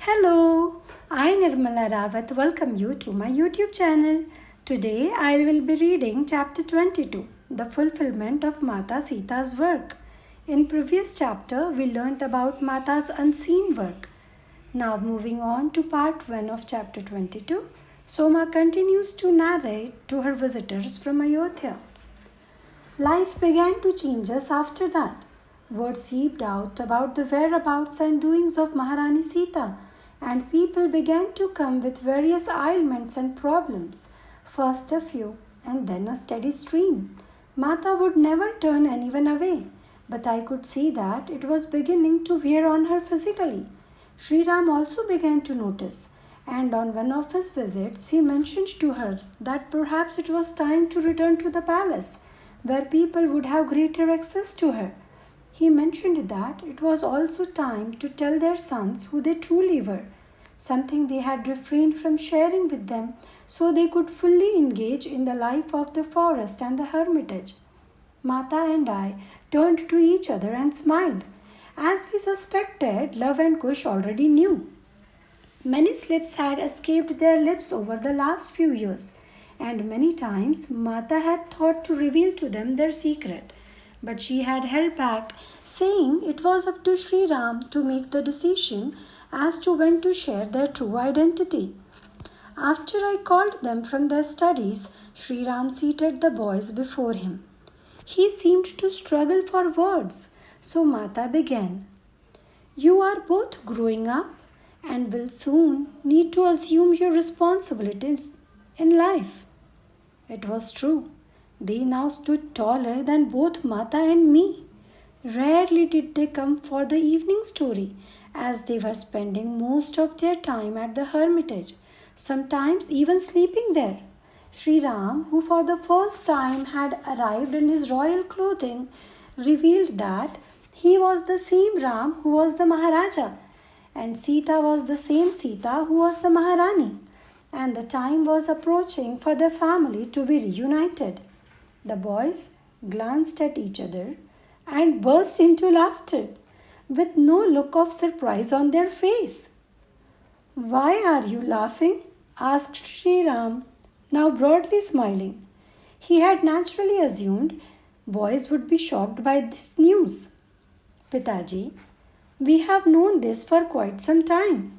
Hello, I Nirmala Rawat welcome you to my YouTube channel. Today I will be reading chapter 22, The Fulfillment of Mata Sita's Work. In previous chapter we learnt about Mata's unseen work. Now moving on to part 1 of chapter 22, Soma continues to narrate to her visitors from Ayodhya. Life began to change us after that. Word seeped out about the whereabouts and doings of Maharani Sita, and people began to come with various ailments and problems. First a few, and then a steady stream. Mata would never turn anyone away, but I could see that it was beginning to wear on her physically. Shri Ram also began to notice, and on one of his visits he mentioned to her that perhaps it was time to return to the palace, where people would have greater access to her. He mentioned that it was also time to tell their sons who they truly were, something they had refrained from sharing with them so they could fully engage in the life of the forest and the hermitage. Mata and I turned to each other and smiled. As we suspected, Luv and Kush already knew. Many slips had escaped their lips over the last few years, and many times Mata had thought to reveal to them their secret. But she had held back, saying it was up to Shri Ram to make the decision as to when to share their true identity. After I called them from their studies, Shri Ram seated the boys before him. He seemed to struggle for words, so Mata began. You are both growing up and will soon need to assume your responsibilities in life. It was true. They now stood taller than both Mata and me. Rarely did they come for the evening story, as they were spending most of their time at the hermitage, sometimes even sleeping there. Shri Ram, who for the first time had arrived in his royal clothing, revealed that he was the same Ram who was the Maharaja, and Sita was the same Sita who was the Maharani, and the time was approaching for their family to be reunited. The boys glanced at each other and burst into laughter, with no look of surprise on their face. Why are you laughing? Asked Shri Ram, now broadly smiling. He had naturally assumed boys would be shocked by this news. Pitaji, we have known this for quite some time.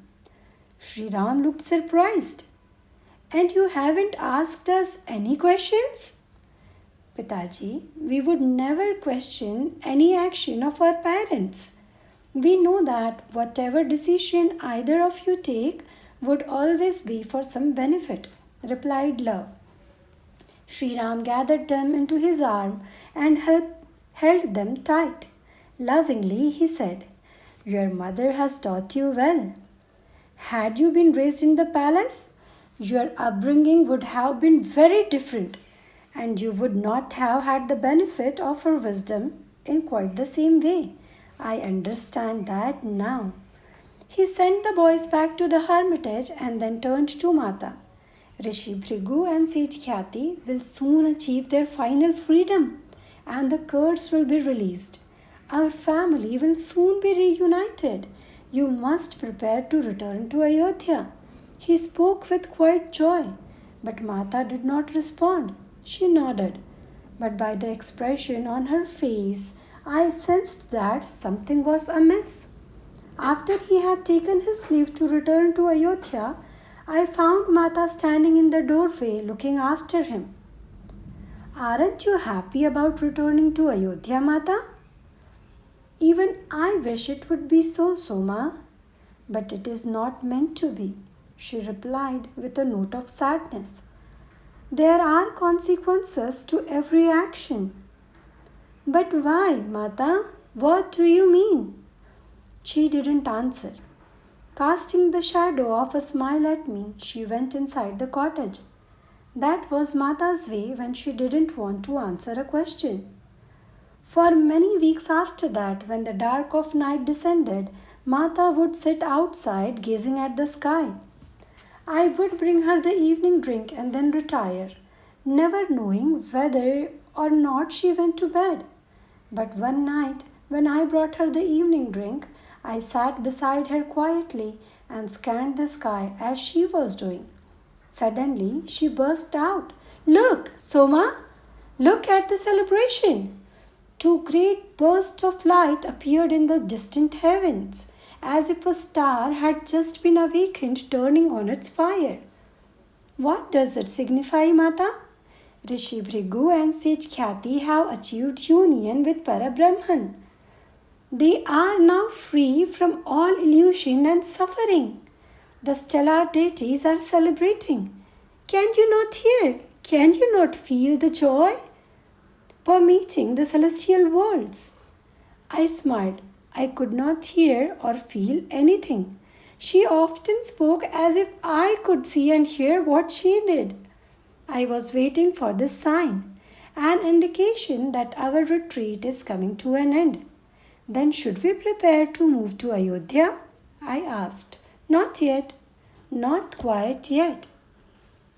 Shri Ram looked surprised. And you haven't asked us any questions? Pitaji, we would never question any action of our parents. We know that whatever decision either of you take would always be for some benefit, replied Love. Shri Ram gathered them into his arm and held them tight. Lovingly, he said, Your mother has taught you well. Had you been raised in the palace, your upbringing would have been very different, and you would not have had the benefit of her wisdom in quite the same way. I understand that now. He sent the boys back to the hermitage and then turned to Mata. Rishi Bhrigu and Sage Khyati will soon achieve their final freedom, and the curse will be released. Our family will soon be reunited. You must prepare to return to Ayodhya. He spoke with quiet joy, but Mata did not respond. She nodded, but by the expression on her face, I sensed that something was amiss. After he had taken his leave to return to Ayodhya, I found Mata standing in the doorway looking after him. Aren't you happy about returning to Ayodhya, Mata? Even I wish it would be so, Soma. But it is not meant to be, she replied with a note of sadness. There are consequences to every action. But why, Mata? What do you mean? She didn't answer. Casting the shadow of a smile at me, she went inside the cottage. That was Mata's way when she didn't want to answer a question. For many weeks after that, when the dark of night descended, Mata would sit outside gazing at the sky. I would bring her the evening drink and then retire, never knowing whether or not she went to bed. But one night, when I brought her the evening drink, I sat beside her quietly and scanned the sky as she was doing. Suddenly, she burst out, "Look, Soma! Look at the celebration!" Two great bursts of light appeared in the distant heavens, as if a star had just been awakened, turning on its fire. What does it signify, Mata? Rishi Bhrigu and Sage Khyati have achieved union with Parabrahman. They are now free from all illusion and suffering. The stellar deities are celebrating. Can you not hear? Can you not feel the joy permeating the celestial worlds? I smiled. I could not hear or feel anything. She often spoke as if I could see and hear what she did. I was waiting for this sign, an indication that our retreat is coming to an end. Then should we prepare to move to Ayodhya? I asked. Not yet. Not quite yet.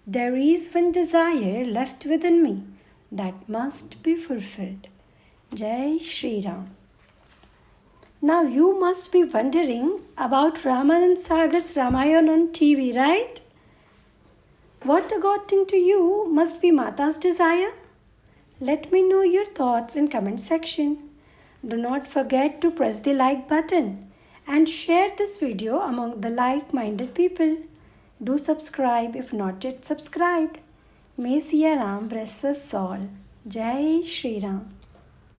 There is one desire left within me that must be fulfilled. Jai Shri Ram. Now you must be wondering about Ramanand Sagar's Ramayana on TV, right? What according to you must be Mata's desire? Let me know your thoughts in comment section. Do not forget to press the like button and share this video among the like-minded people. Do subscribe if not yet subscribed. May Shri Ram bless us all. Jai Shri Ram.